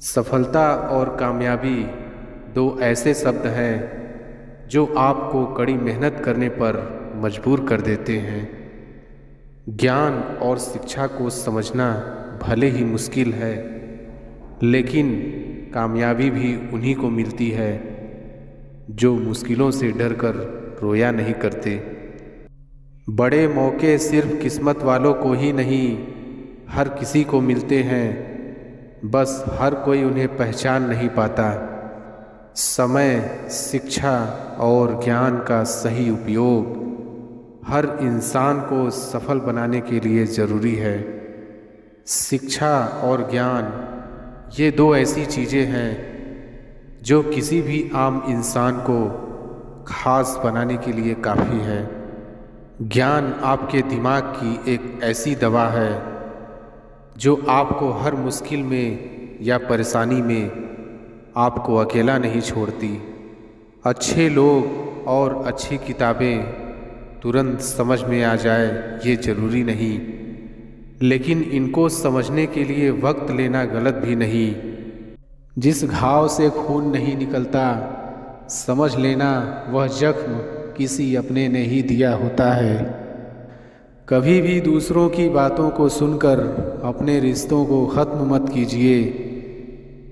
सफलता और कामयाबी दो ऐसे शब्द हैं जो आपको कड़ी मेहनत करने पर मजबूर कर देते हैं। ज्ञान और शिक्षा को समझना भले ही मुश्किल है, लेकिन कामयाबी भी उन्हीं को मिलती है जो मुश्किलों से डरकर रोया नहीं करते। बड़े मौके सिर्फ किस्मत वालों को ही नहीं, हर किसी को मिलते हैं, बस हर कोई उन्हें पहचान नहीं पाता। समय, शिक्षा और ज्ञान का सही उपयोग हर इंसान को सफल बनाने के लिए ज़रूरी है। शिक्षा और ज्ञान ये दो ऐसी चीज़ें हैं जो किसी भी आम इंसान को खास बनाने के लिए काफ़ी है। ज्ञान आपके दिमाग की एक ऐसी दवा है जो आपको हर मुश्किल में या परेशानी में आपको अकेला नहीं छोड़ती। अच्छे लोग और अच्छी किताबें तुरंत समझ में आ जाए ये ज़रूरी नहीं, लेकिन इनको समझने के लिए वक्त लेना गलत भी नहीं। जिस घाव से खून नहीं निकलता, समझ लेना वह जख्म किसी अपने ने ही दिया होता है। कभी भी दूसरों की बातों को सुनकर अपने रिश्तों को ख़त्म मत कीजिए।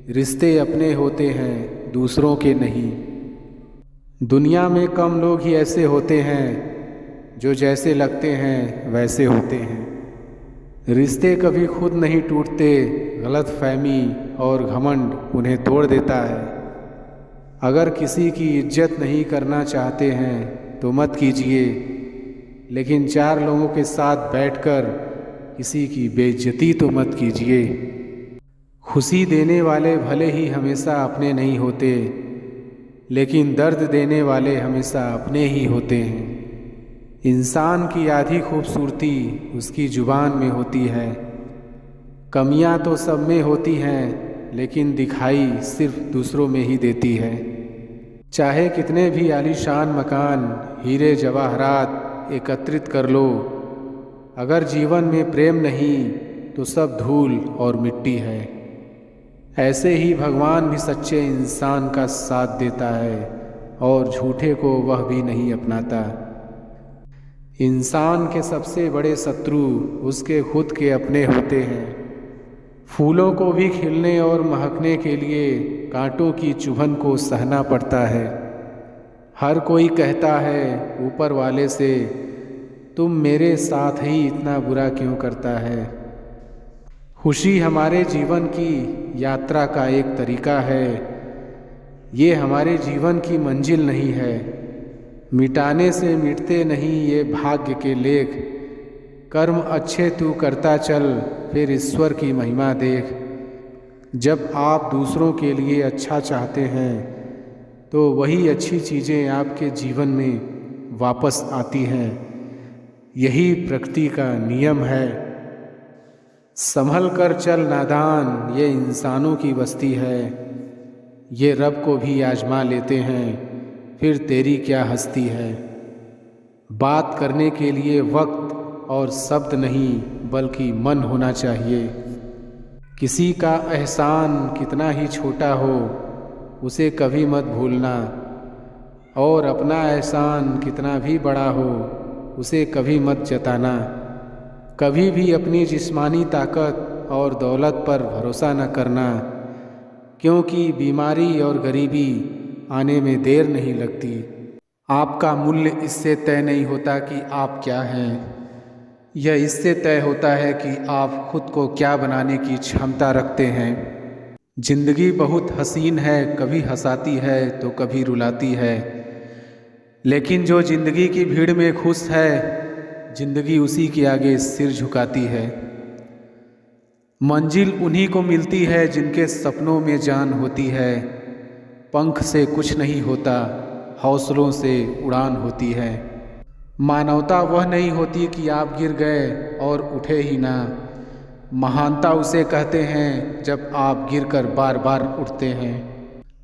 रिश्ते अपने होते हैं, दूसरों के नहीं। दुनिया में कम लोग ही ऐसे होते हैं जो जैसे लगते हैं वैसे होते हैं। रिश्ते कभी खुद नहीं टूटते, गलतफहमी और घमंड उन्हें तोड़ देता है। अगर किसी की इज्जत नहीं करना चाहते हैं तो मत कीजिए, लेकिन चार लोगों के साथ बैठकर किसी की बेइज्जती तो मत कीजिए। खुशी देने वाले भले ही हमेशा अपने नहीं होते, लेकिन दर्द देने वाले हमेशा अपने ही होते हैं। इंसान की आधी खूबसूरती उसकी ज़ुबान में होती है। कमियां तो सब में होती हैं, लेकिन दिखाई सिर्फ दूसरों में ही देती है। चाहे कितने भी आलीशान मकान, हीरे जवाहरात एकत्रित कर लो, अगर जीवन में प्रेम नहीं तो सब धूल और मिट्टी है। ऐसे ही भगवान भी सच्चे इंसान का साथ देता है और झूठे को वह भी नहीं अपनाता। इंसान के सबसे बड़े शत्रु उसके खुद के अपने होते हैं। फूलों को भी खिलने और महकने के लिए कांटों की चुभन को सहना पड़ता है। हर कोई कहता है ऊपर वाले से, तुम मेरे साथ ही इतना बुरा क्यों करता है। खुशी हमारे जीवन की यात्रा का एक तरीका है, ये हमारे जीवन की मंजिल नहीं है। मिटाने से मिटते नहीं ये भाग्य के लेख। कर्म अच्छे तू करता चल, फिर ईश्वर की महिमा देख। जब आप दूसरों के लिए अच्छा चाहते हैं तो वही अच्छी चीज़ें आपके जीवन में वापस आती हैं। यही प्रकृति का नियम है। संभल कर चल नादान, ये इंसानों की बस्ती है। ये रब को भी आजमा लेते हैं, फिर तेरी क्या हस्ती है। बात करने के लिए वक्त और शब्द नहीं, बल्कि मन होना चाहिए। किसी का एहसान कितना ही छोटा हो, उसे कभी मत भूलना, और अपना एहसान कितना भी बड़ा हो, उसे कभी मत जताना। कभी भी अपनी जिस्मानी ताकत और दौलत पर भरोसा न करना, क्योंकि बीमारी और गरीबी आने में देर नहीं लगती। आपका मूल्य इससे तय नहीं होता कि आप क्या हैं, यह इससे तय होता है कि आप खुद को क्या बनाने की क्षमता रखते हैं। जिंदगी बहुत हसीन है, कभी हंसाती है तो कभी रुलाती है, लेकिन जो जिंदगी की भीड़ में खुश है, जिंदगी उसी के आगे सिर झुकाती है। मंजिल उन्हीं को मिलती है जिनके सपनों में जान होती है। पंख से कुछ नहीं होता, हौसलों से उड़ान होती है। मानवता वह नहीं होती कि आप गिर गए और उठे ही ना। महानता उसे कहते हैं जब आप गिरकर बार बार उठते हैं।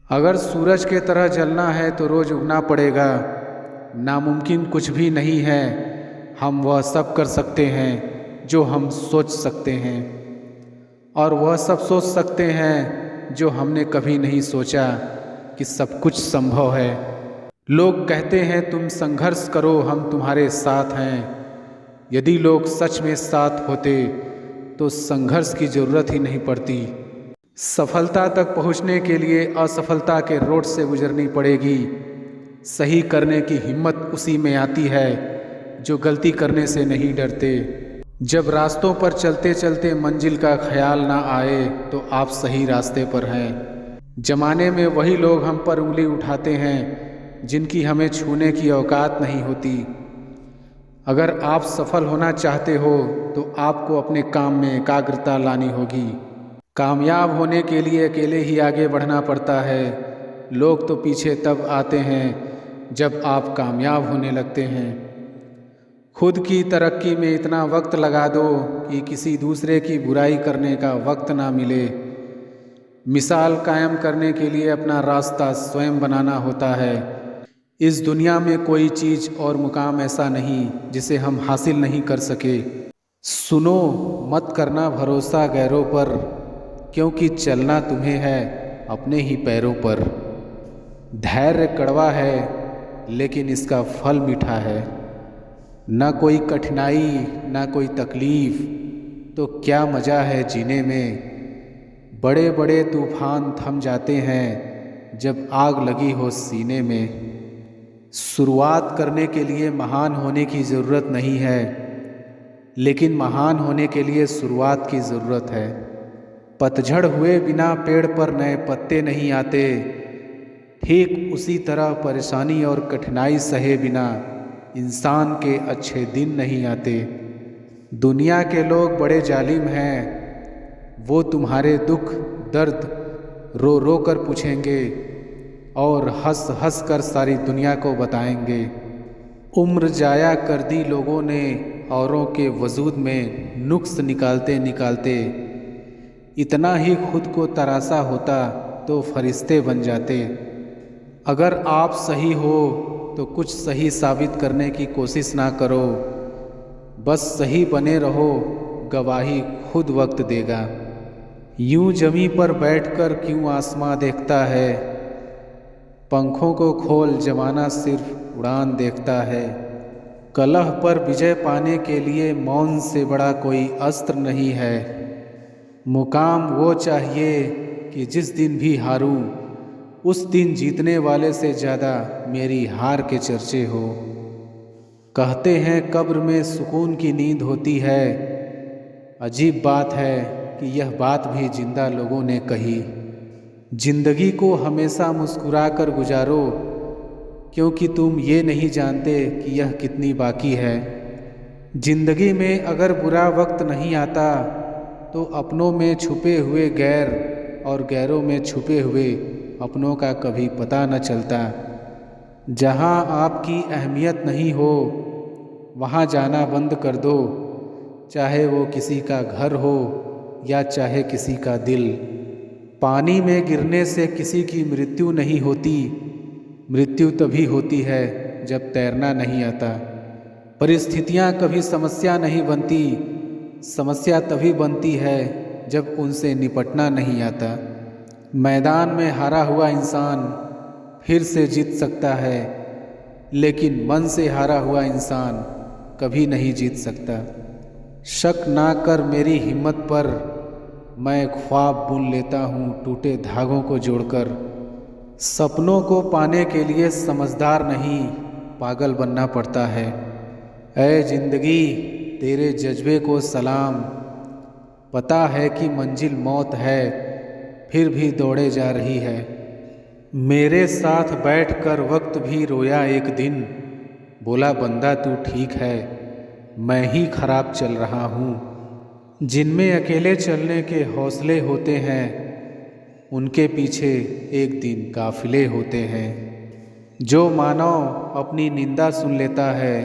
अगर सूरज के तरह जलना है तो रोज़ उगना पड़ेगा। नामुमकिन कुछ भी नहीं है, हम वह सब कर सकते हैं जो हम सोच सकते हैं, और वह सब सोच सकते हैं जो हमने कभी नहीं सोचा कि सब कुछ संभव है। लोग कहते हैं तुम संघर्ष करो, हम तुम्हारे साथ हैं। यदि लोग सच में साथ होते तो संघर्ष की ज़रूरत ही नहीं पड़ती। सफलता तक पहुंचने के लिए असफलता के रोड से गुजरनी पड़ेगी। सही करने की हिम्मत उसी में आती है जो गलती करने से नहीं डरते। जब रास्तों पर चलते चलते मंजिल का ख्याल ना आए तो आप सही रास्ते पर हैं। जमाने में वही लोग हम पर उंगली उठाते हैं जिनकी हमें छूने की औकात नहीं होती। अगर आप सफल होना चाहते हो तो आपको अपने काम में एकाग्रता लानी होगी। कामयाब होने के लिए अकेले ही आगे बढ़ना पड़ता है। लोग तो पीछे तब आते हैं जब आप कामयाब होने लगते हैं। खुद की तरक्की में इतना वक्त लगा दो कि किसी दूसरे की बुराई करने का वक्त ना मिले। मिसाल कायम करने के लिए अपना रास्ता स्वयं बनाना होता है। इस दुनिया में कोई चीज़ और मुकाम ऐसा नहीं जिसे हम हासिल नहीं कर सके। सुनो, मत करना भरोसा गैरों पर, क्योंकि चलना तुम्हें है अपने ही पैरों पर। धैर्य कड़वा है लेकिन इसका फल मीठा है। न कोई कठिनाई न कोई तकलीफ तो क्या मज़ा है जीने में। बड़े बड़े तूफान थम जाते हैं जब आग लगी हो सीने में। शुरुआत करने के लिए महान होने की ज़रूरत नहीं है, लेकिन महान होने के लिए शुरुआत की ज़रूरत है। पतझड़ हुए बिना पेड़ पर नए पत्ते नहीं आते। ठीक उसी तरह परेशानी और कठिनाई सहे बिना इंसान के अच्छे दिन नहीं आते। दुनिया के लोग बड़े जालिम हैं। वो तुम्हारे दुख दर्द रो रो कर पूछेंगे और हंस हंस कर सारी दुनिया को बताएंगे। उम्र जाया कर दी लोगों ने औरों के वजूद में नुक्स निकालते निकालते। इतना ही खुद को तरासा होता तो फरिश्ते बन जाते। अगर आप सही हो तो कुछ सही साबित करने की कोशिश ना करो, बस सही बने रहो, गवाही खुद वक्त देगा। यूं जमी पर बैठकर क्यों आसमां देखता है, पंखों को खोल जमाना सिर्फ उड़ान देखता है। कलह पर विजय पाने के लिए मौन से बड़ा कोई अस्त्र नहीं है। मुकाम वो चाहिए कि जिस दिन भी हारूं उस दिन जीतने वाले से ज़्यादा मेरी हार के चर्चे हो। कहते हैं कब्र में सुकून की नींद होती है। अजीब बात है कि यह बात भी जिंदा लोगों ने कही। जिंदगी को हमेशा मुस्कुरा कर गुजारो, क्योंकि तुम ये नहीं जानते कि यह कितनी बाकी है। जिंदगी में अगर बुरा वक्त नहीं आता तो अपनों में छुपे हुए गैर और गैरों में छुपे हुए अपनों का कभी पता न चलता। जहाँ आपकी अहमियत नहीं हो वहाँ जाना बंद कर दो, चाहे वो किसी का घर हो या चाहे किसी का दिल। पानी में गिरने से किसी की मृत्यु नहीं होती। मृत्यु तभी होती है जब तैरना नहीं आता। परिस्थितियाँ कभी समस्या नहीं बनती। समस्या तभी बनती है जब उनसे निपटना नहीं आता। मैदान में हारा हुआ इंसान फिर से जीत सकता है, लेकिन मन से हारा हुआ इंसान कभी नहीं जीत सकता। शक ना कर मेरी हिम्मत पर, मैं ख्वाब बुन लेता हूँ टूटे धागों को जोड़कर। सपनों को पाने के लिए समझदार नहीं पागल बनना पड़ता है। ऐ जिंदगी तेरे जज्बे को सलाम। पता है कि मंजिल मौत है फिर भी दौड़े जा रही है। मेरे साथ बैठकर वक्त भी रोया एक दिन, बोला बंदा तू ठीक है, मैं ही खराब चल रहा हूँ। जिनमें अकेले चलने के हौसले होते हैं उनके पीछे एक दिन काफिले होते हैं। जो मानव अपनी निंदा सुन लेता है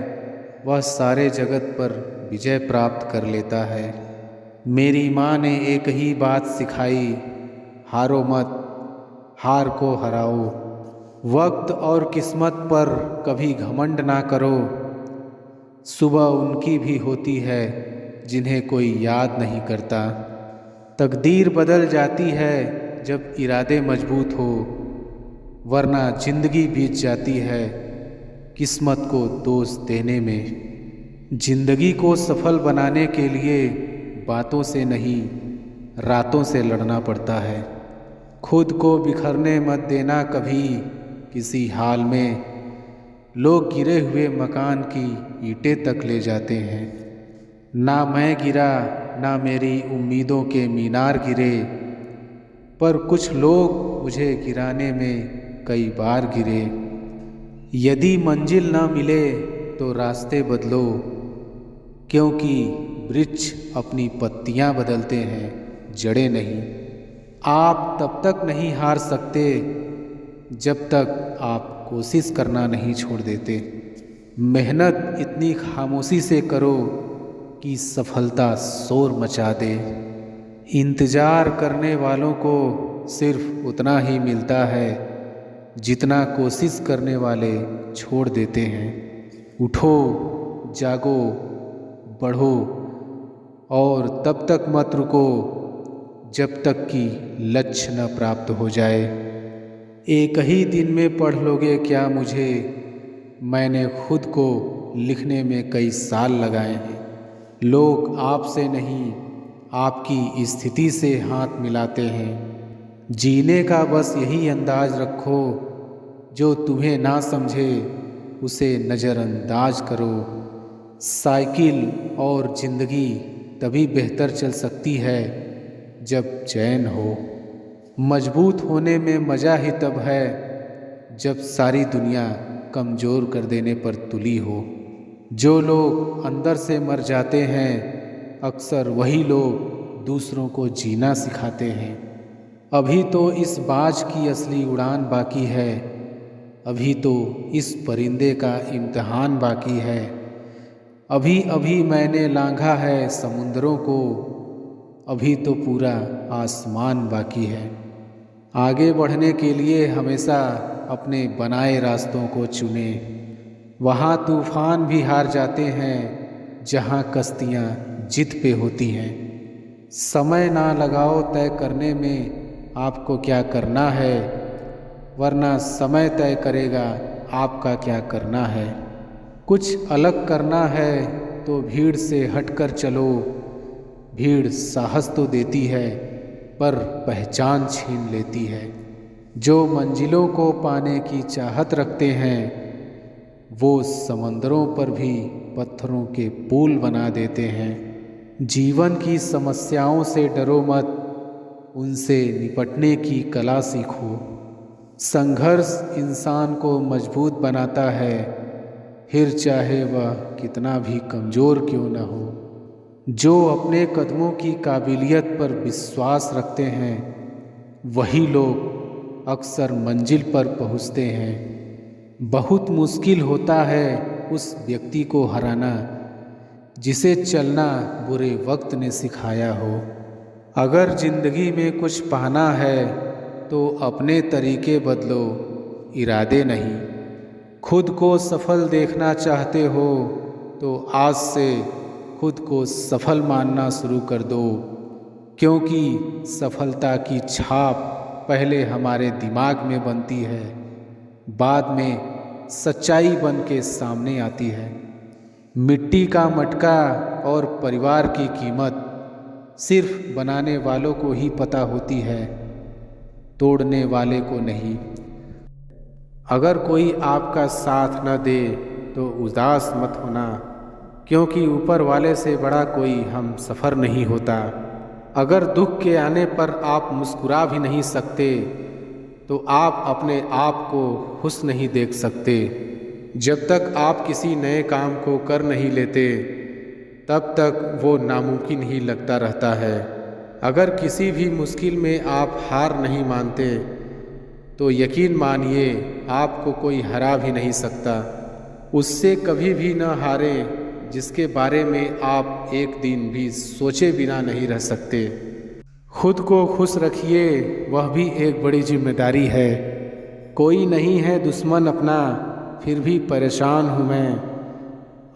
वह सारे जगत पर विजय प्राप्त कर लेता है। मेरी माँ ने एक ही बात सिखाई, हारो मत, हार को हराओ। वक्त और किस्मत पर कभी घमंड ना करो। सुबह उनकी भी होती है जिन्हें कोई याद नहीं करता। तकदीर बदल जाती है जब इरादे मजबूत हो, वरना जिंदगी बीत जाती है किस्मत को दोष देने में। जिंदगी को सफल बनाने के लिए बातों से नहीं, रातों से लड़ना पड़ता है। खुद को बिखरने मत देना कभी किसी हाल में। लोग गिरे हुए मकान की ईंटें तक ले जाते हैं। ना मैं गिरा, ना मेरी उम्मीदों के मीनार गिरे, पर कुछ लोग मुझे गिराने में कई बार गिरे। यदि मंजिल ना मिले तो रास्ते बदलो, क्योंकि वृक्ष अपनी पत्तियां बदलते हैं, जड़ें नहीं। आप तब तक नहीं हार सकते जब तक आप कोशिश करना नहीं छोड़ देते। मेहनत इतनी खामोशी से करो कि सफलता शोर मचा दे। इंतज़ार करने वालों को सिर्फ उतना ही मिलता है जितना कोशिश करने वाले छोड़ देते हैं। उठो, जागो, बढ़ो और तब तक मत रुको जब तक कि लक्ष्य न प्राप्त हो जाए। एक ही दिन में पढ़ लोगे क्या मुझे? मैंने खुद को लिखने में कई साल लगाए हैं। लोग आपसे नहीं, आपकी स्थिति से हाथ मिलाते हैं। जीने का बस यही अंदाज रखो, जो तुम्हें ना समझे उसे नज़रअंदाज करो। साइकिल और ज़िंदगी तभी बेहतर चल सकती है जब चैन हो। मजबूत होने में मज़ा ही तब है जब सारी दुनिया कमज़ोर कर देने पर तुली हो। जो लोग अंदर से मर जाते हैं, अक्सर वही लोग दूसरों को जीना सिखाते हैं। अभी तो इस बाज की असली उड़ान बाकी है, अभी तो इस परिंदे का इम्तिहान बाकी है। अभी अभी मैंने लांघा है समुंदरों को, अभी तो पूरा आसमान बाकी है। आगे बढ़ने के लिए हमेशा अपने बनाए रास्तों को चुने। वहाँ तूफान भी हार जाते हैं जहाँ कश्तियाँ जिद पे होती हैं। समय ना लगाओ तय करने में आपको क्या करना है, वरना समय तय करेगा आपका क्या करना है। कुछ अलग करना है तो भीड़ से हटकर चलो। भीड़ साहस तो देती है पर पहचान छीन लेती है। जो मंजिलों को पाने की चाहत रखते हैं वो समंदरों पर भी पत्थरों के पुल बना देते हैं। जीवन की समस्याओं से डरो मत, उनसे निपटने की कला सीखो। संघर्ष इंसान को मजबूत बनाता है, फिर चाहे वह कितना भी कमज़ोर क्यों न हो। जो अपने कदमों की काबिलियत पर विश्वास रखते हैं वही लोग अक्सर मंजिल पर पहुंचते हैं। बहुत मुश्किल होता है उस व्यक्ति को हराना जिसे चलना बुरे वक्त ने सिखाया हो। अगर ज़िंदगी में कुछ पाना है तो अपने तरीके बदलो, इरादे नहीं। खुद को सफल देखना चाहते हो तो आज से खुद को सफल मानना शुरू कर दो, क्योंकि सफलता की छाप पहले हमारे दिमाग में बनती है, बाद में सच्चाई बन के सामने आती है। मिट्टी का मटका और परिवार की कीमत सिर्फ बनाने वालों को ही पता होती है, तोड़ने वाले को नहीं। अगर कोई आपका साथ न दे तो उदास मत होना, क्योंकि ऊपर वाले से बड़ा कोई हम सफ़र नहीं होता। अगर दुख के आने पर आप मुस्कुरा भी नहीं सकते तो आप अपने आप को खुश नहीं देख सकते। जब तक आप किसी नए काम को कर नहीं लेते तब तक वो नामुमकिन ही लगता रहता है। अगर किसी भी मुश्किल में आप हार नहीं मानते तो यकीन मानिए आपको कोई हरा भी नहीं सकता। उससे कभी भी न हारें जिसके बारे में आप एक दिन भी सोचे बिना नहीं रह सकते। खुद को खुश रखिए, वह भी एक बड़ी जिम्मेदारी है। कोई नहीं है दुश्मन अपना, फिर भी परेशान हूँ मैं।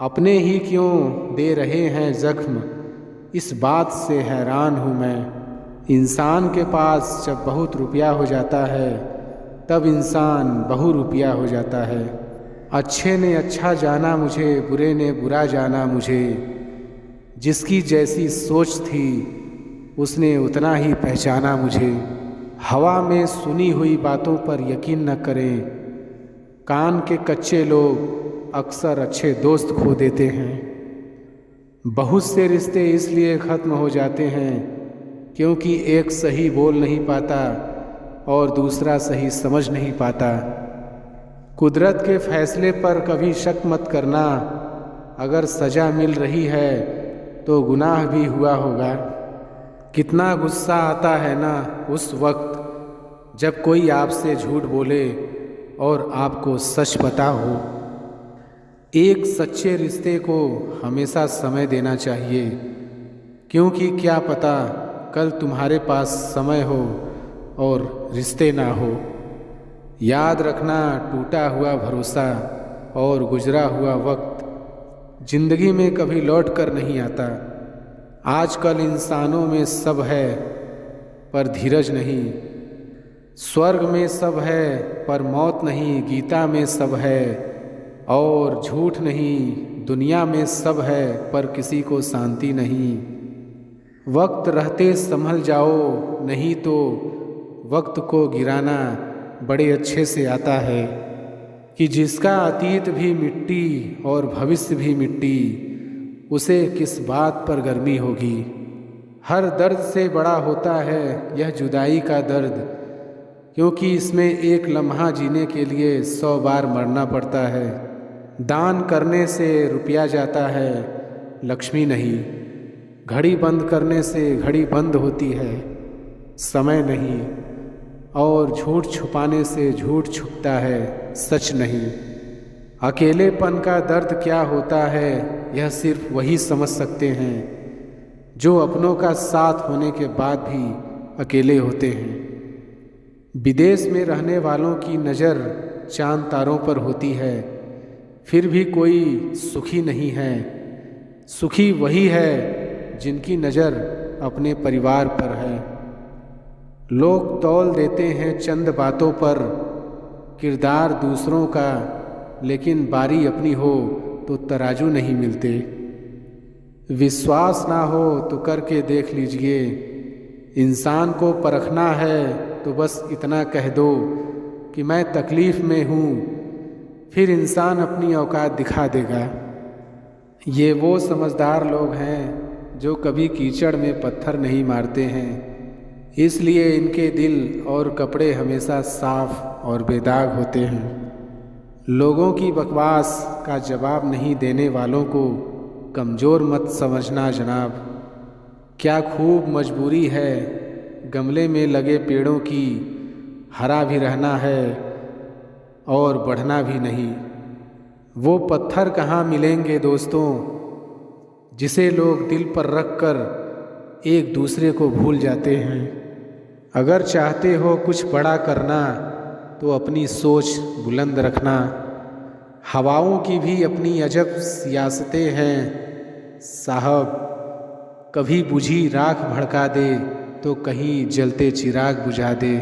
अपने ही क्यों दे रहे हैं जख्म, इस बात से हैरान हूँ मैं। इंसान के पास जब बहुत रुपया हो जाता है तब इंसान बहुरूपिया हो जाता है। अच्छे ने अच्छा जाना मुझे, बुरे ने बुरा जाना मुझे। जिसकी जैसी सोच थी उसने उतना ही पहचाना मुझे। हवा में सुनी हुई बातों पर यकीन न करें। कान के कच्चे लोग अक्सर अच्छे दोस्त खो देते हैं। बहुत से रिश्ते इसलिए ख़त्म हो जाते हैं क्योंकि एक सही बोल नहीं पाता और दूसरा सही समझ नहीं पाता। कुदरत के फैसले पर कभी शक मत करना। अगर सज़ा मिल रही है तो गुनाह भी हुआ होगा। कितना गुस्सा आता है ना उस वक्त जब कोई आपसे झूठ बोले और आपको सच पता हो। एक सच्चे रिश्ते को हमेशा समय देना चाहिए, क्योंकि क्या पता कल तुम्हारे पास समय हो और रिश्ते ना हो। याद रखना, टूटा हुआ भरोसा और गुजरा हुआ वक्त जिंदगी में कभी लौट कर नहीं आता। आजकल इंसानों में सब है पर धीरज नहीं। स्वर्ग में सब है पर मौत नहीं। गीता में सब है और झूठ नहीं। दुनिया में सब है पर किसी को शांति नहीं। वक्त रहते संभल जाओ, नहीं तो वक्त को गिराना बड़े अच्छे से आता है कि जिसका अतीत भी मिट्टी और भविष्य भी मिट्टी, उसे किस बात पर गर्मी होगी। हर दर्द से बड़ा होता है यह जुदाई का दर्द, क्योंकि इसमें एक लम्हा जीने के लिए 100 बार मरना पड़ता है। दान करने से रुपया जाता है, लक्ष्मी नहीं। घड़ी बंद करने से घड़ी बंद होती है, समय नहीं। और झूठ छुपाने से झूठ छुपता है, सच नहीं। अकेलेपन का दर्द क्या होता है यह सिर्फ वही समझ सकते हैं जो अपनों का साथ होने के बाद भी अकेले होते हैं। विदेश में रहने वालों की नज़र चांद तारों पर होती है, फिर भी कोई सुखी नहीं है। सुखी वही है जिनकी नज़र अपने परिवार पर है। लोग तौल देते हैं चंद बातों पर किरदार दूसरों का, लेकिन बारी अपनी हो तो तराजू नहीं मिलते। विश्वास ना हो तो करके देख लीजिए। इंसान को परखना है तो बस इतना कह दो कि मैं तकलीफ़ में हूँ, फिर इंसान अपनी औकात दिखा देगा। ये वो समझदार लोग हैं जो कभी कीचड़ में पत्थर नहीं मारते हैं, इसलिए इनके दिल और कपड़े हमेशा साफ और बेदाग होते हैं। लोगों की बकवास का जवाब नहीं देने वालों को कमज़ोर मत समझना जनाब। क्या खूब मजबूरी है गमले में लगे पेड़ों की, हरा भी रहना है और बढ़ना भी नहीं। वो पत्थर कहाँ मिलेंगे दोस्तों जिसे लोग दिल पर रख कर एक दूसरे को भूल जाते हैं। अगर चाहते हो कुछ बड़ा करना तो अपनी सोच बुलंद रखना। हवाओं की भी अपनी अजब सियासतें हैं साहब। कभी बुझी राख भड़का दे तो कहीं जलते चिराग बुझा दे।